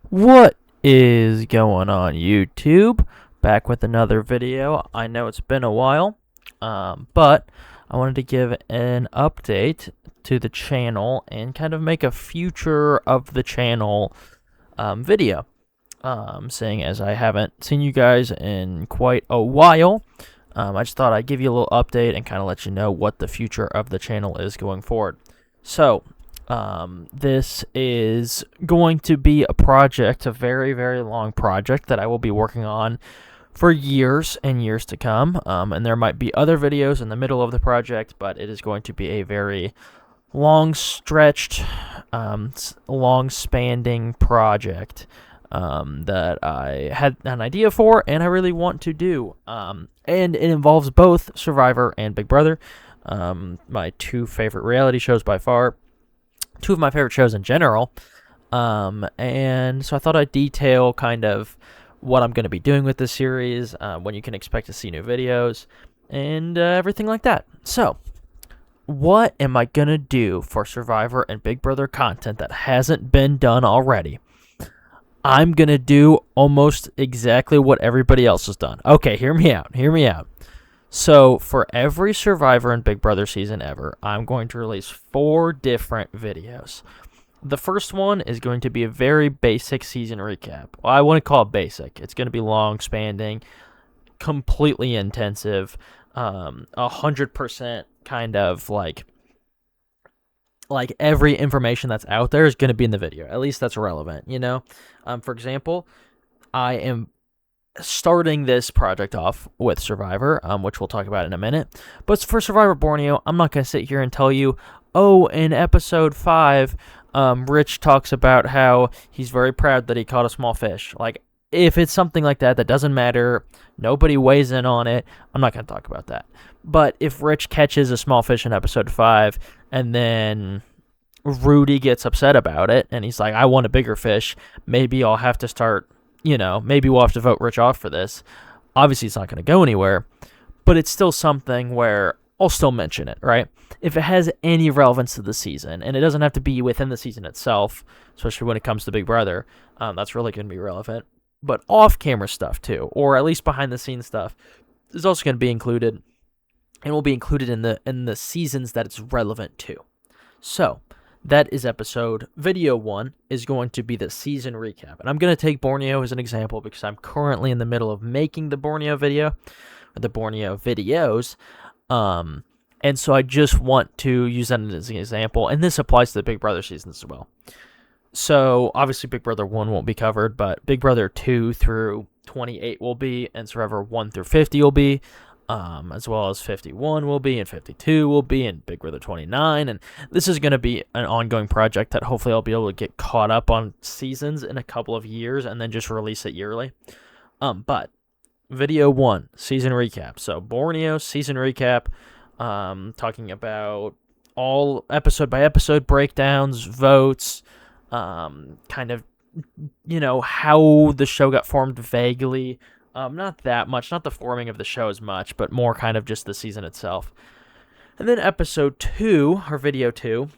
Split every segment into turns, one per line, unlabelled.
What is going on, YouTube? Back with another video. I know it's been a while, but I wanted to give an update to the channel and kind of make a future of the channel video. Seeing as I haven't seen you guys in quite a while, I just thought I'd give you a little update and kind of let you know what the future of the channel is going forward. So, this is going to be a project, a very, very long project that I will be working on for years and years to come. And there might be other videos in the middle of the project, but it is going to be a very long stretched, long spanning project that I had an idea for and I really want to do. And it involves both Survivor and Big Brother, my two favorite reality shows by far. Two of my favorite shows in general. And so I thought I'd detail kind of what I'm going to be doing with this series, when you can expect to see new videos, and everything like that. So, what am I going to do for Survivor and Big Brother content that hasn't been done already? I'm going to do almost exactly what everybody else has done. Okay, hear me out. Hear me out. So, for every Survivor and Big Brother season ever, I'm going to release 4 different videos. The first one is going to be a very basic season recap. Well, I wouldn't call it basic. It's going to be long spanning, completely intensive, 100% kind of like every information that's out there is going to be in the video. At least that's relevant, you know? For example, I am starting this project off with Survivor, which we'll talk about in a minute. But for Survivor Borneo, I'm not going to sit here and tell you, oh, in episode 5, Rich talks about how he's very proud that he caught a small fish. Like, if it's something like that, that doesn't matter. Nobody weighs in on it. I'm not going to talk about that. But if Rich catches a small fish in episode 5, and then Rudy gets upset about it, and he's like, I want a bigger fish, maybe I'll have to start, maybe we'll have to vote Rich off for this. Obviously, it's not going to go anywhere, but it's still something where I'll still mention it, right? If it has any relevance to the season, and it doesn't have to be within the season itself, especially when it comes to Big Brother, that's really going to be relevant. But off-camera stuff, too, or at least behind-the-scenes stuff, is also going to be included, and will be included in the seasons that it's relevant to. So, that is video 1 is going to be the season recap. And I'm going to take Borneo as an example because I'm currently in the middle of making the Borneo video, or the Borneo videos. And so I just want to use that as an example. And this applies to the Big Brother seasons as well. So obviously Big Brother 1 won't be covered, but Big Brother 2 through 28 will be, and Survivor 1 through 50 will be. As well as 51 will be, and 52 will be, and Big Brother 29, and this is going to be an ongoing project that hopefully I'll be able to get caught up on seasons in a couple of years, and then just release it yearly. But video 1, season recap. So Borneo season recap, talking about all episode by episode breakdowns, votes, kind of, how the show got formed vaguely. Not that much, not the forming of the show as much, but more kind of just the season itself. And then episode 2, or video 2,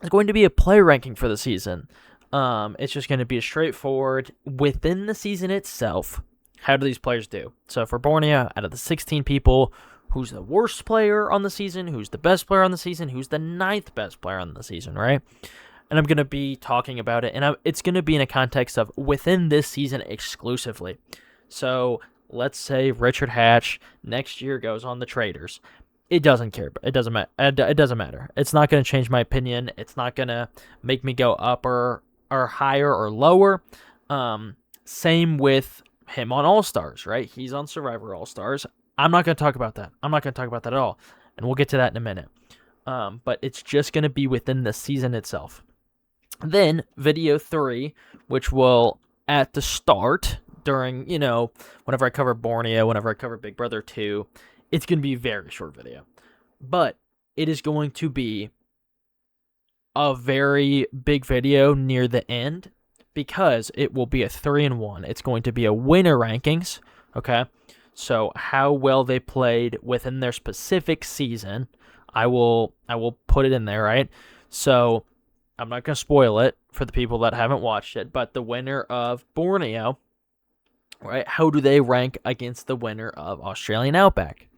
is going to be a player ranking for the season. It's just going to be a straightforward, within the season itself, how do these players do? So for Borneo, out of the 16 people, who's the worst player on the season, who's the best player on the season, who's the 9th best player on the season, right? And I'm going to be talking about it, and it's going to be in a context of within this season exclusively. So let's say Richard Hatch next year goes on the Traders. It doesn't care. It doesn't matter. It doesn't matter. It's not going to change my opinion. It's not going to make me go up or higher or lower. Same with him on All Stars, right? He's on Survivor All Stars. I'm not going to talk about that. I'm not going to talk about that at all. And we'll get to that in a minute. But it's just going to be within the season itself. Then video 3, which will at the start, during, whenever I cover Borneo, whenever I cover Big Brother 2, it's going to be a very short video. But it is going to be a very big video near the end because it will be a 3-in-1. It's going to be a winner rankings, okay? So how well they played within their specific season, I will put it in there, right? So I'm not going to spoil it for the people that haven't watched it, but the winner of Borneo, right? How do they rank against the winner of Australian Outback?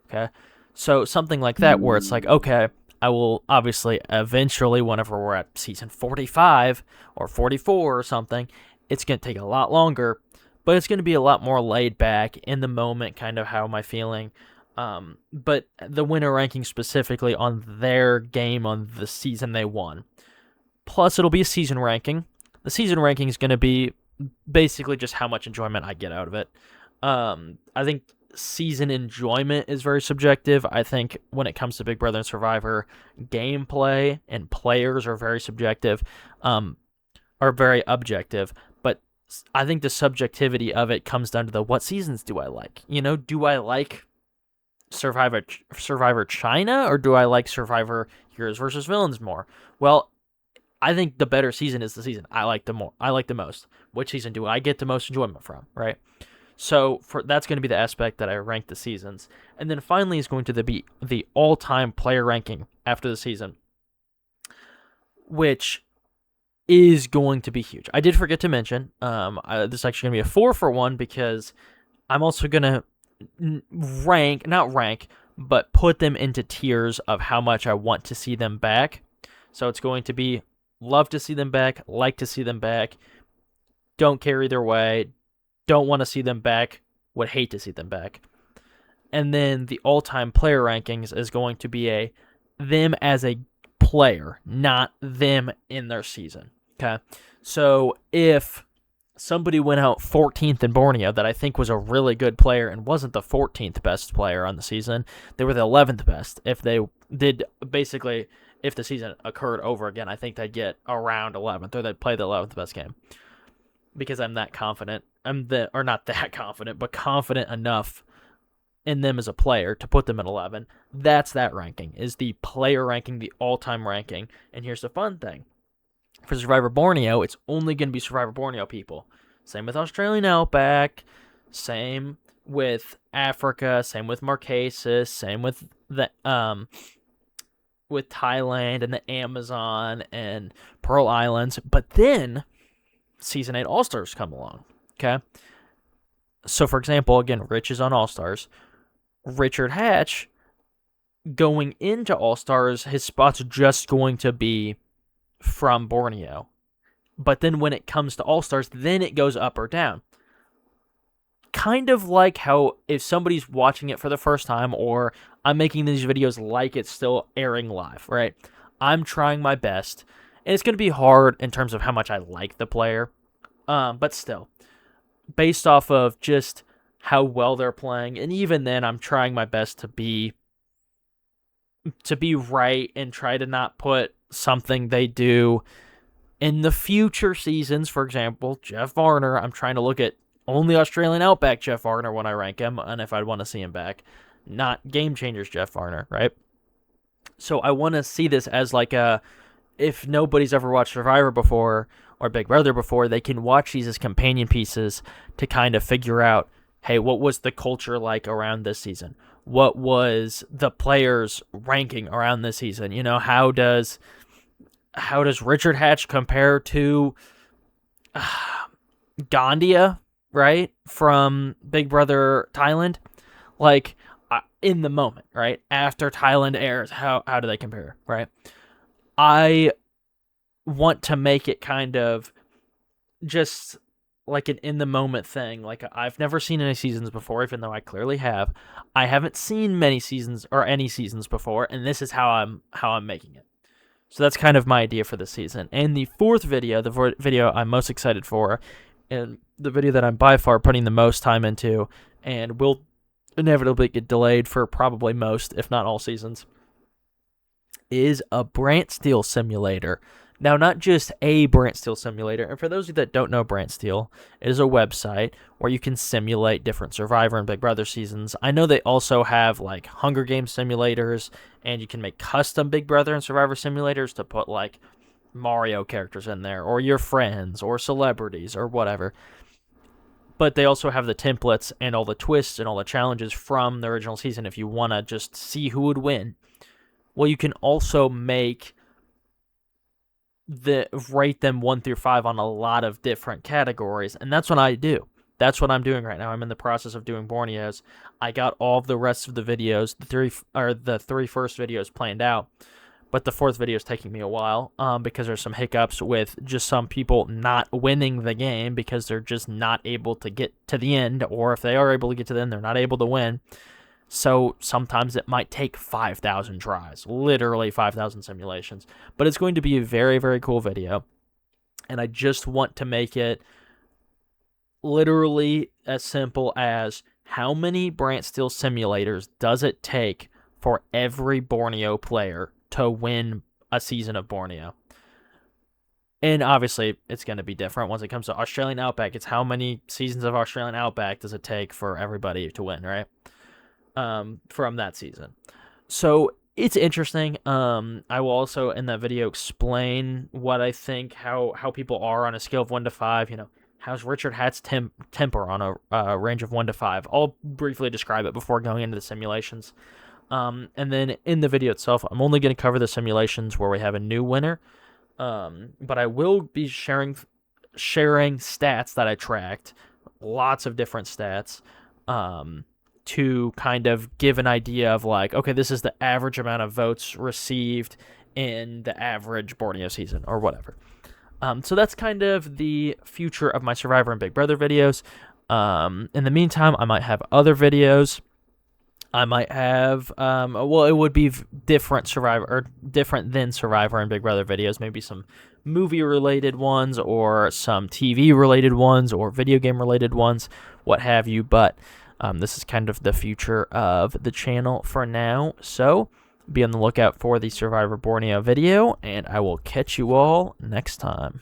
Okay. So something like that where it's like, okay, I will obviously eventually, whenever we're at season 45 or 44 or something, it's going to take a lot longer, but it's going to be a lot more laid back in the moment, kind of how am I feeling. But the winner ranking specifically on their game on the season they won. Plus, it'll be a season ranking. The season ranking is going to be basically just how much enjoyment I get out of it. I think season enjoyment is very subjective. I think when it comes to Big Brother and Survivor, gameplay and players are very subjective, are very objective. But I think the subjectivity of it comes down to the what seasons do I like? Do I like Survivor China, or do I like Survivor Heroes versus Villains more? Well, I think the better season is the season I like the most. Which season do I get the most enjoyment from, right? So that's going to be the aspect that I rank the seasons. And then finally is going to be the all-time player ranking after the season, which is going to be huge. I did forget to mention, this is actually going to be a 4-for-1 because I'm also going to but put them into tiers of how much I want to see them back. So it's going to be love to see them back, like to see them back, don't care either way, don't want to see them back, would hate to see them back. And then the all-time player rankings is going to be them as a player, not them in their season. Okay? So if somebody went out 14th in Borneo that I think was a really good player and wasn't the 14th best player on the season, they were the 11th best. If they did, basically, if the season occurred over again, I think they'd get around 11th, or they'd play the 11th best game. Because I'm that confident. Or not that confident, but confident enough in them as a player to put them at 11. That's that ranking, is the player ranking, the all-time ranking. And here's the fun thing. For Survivor Borneo, it's only going to be Survivor Borneo people. Same with Australian Outback, same with Africa, same with Marquesas, same with with Thailand and the Amazon and Pearl Islands. But then Season 8 All-Stars come along, okay? So, for example, again, Rich is on All-Stars. Richard Hatch, going into All-Stars, his spot's just going to be from Borneo. But then when it comes to All-Stars, then it goes up or down. Kind of like how if somebody's watching it for the first time, or I'm making these videos like it's still airing live, right? I'm trying my best. And it's going to be hard in terms of how much I like the player. But still, based off of just how well they're playing, and even then I'm trying my best to be right and try to not put something they do in the future seasons. For example, Jeff Varner, I'm trying to look at only Australian Outback Jeff Varner when I rank him, and if I'd want to see him back, not Game Changers Jeff Varner, right? So I want to see this as like if nobody's ever watched Survivor before or Big Brother before, they can watch these as companion pieces to kind of figure out, hey, what was the culture like around this season? What was the players' ranking around this season? How does Richard Hatch compare to Gandia, right, from Big Brother Thailand? Like, in the moment, right? After Thailand airs, how do they compare, right? I want to make it kind of just like an in-the-moment thing. Like, I've never seen any seasons before, even though I clearly have. I haven't seen many seasons or any seasons before, and this is how I'm making it. So that's kind of my idea for this season. And the fourth video, the video I'm most excited for, and the video that I'm by far putting the most time into, and will inevitably get delayed for probably most, if not all seasons, is a Brant Steele simulator. Now, not just a Brant Steele simulator, and for those of you that don't know Brant Steele, it is a website where you can simulate different Survivor and Big Brother seasons. I know they also have, like, Hunger Games simulators, and you can make custom Big Brother and Survivor simulators to put, like, Mario characters in there, or your friends, or celebrities, or whatever. But they also have the templates and all the twists and all the challenges from the original season if you want to just see who would win. Well, you can also make rate them 1 through 5 on a lot of different categories, and that's what I do. That's what I'm doing right now. I'm in the process of doing Borneos. I got all of the rest of the videos, the three first videos planned out, but the fourth video is taking me a while because there's some hiccups with just some people not winning the game because they're just not able to get to the end, or if they are able to get to the end, they're not able to win. So sometimes it might take 5,000 tries, literally 5,000 simulations. But it's going to be a very, very cool video. And I just want to make it literally as simple as how many Brant Steel simulators does it take for every Borneo player to win a season of Borneo? And obviously, it's going to be different once it comes to Australian Outback. It's how many seasons of Australian Outback does it take for everybody to win, right? From that season. So it's interesting. I will also in that video explain what I think, how people are on a scale of 1 to 5. How's Richard Hatt's temper on a range of 1 to 5. I'll briefly describe it before going into the simulations. And then in the video itself, I'm only going to cover the simulations where we have a new winner. But I will be sharing stats that I tracked, lots of different stats, to kind of give an idea of like, okay, this is the average amount of votes received in the average Borneo season or whatever. So that's kind of the future of my Survivor and Big Brother videos. In the meantime, I might have other videos. I might have, it would be different than Survivor and Big Brother videos. Maybe some movie-related ones or some TV-related ones or video game-related ones, what have you. But this is kind of the future of the channel for now. So be on the lookout for the Survivor Borneo video, and I will catch you all next time.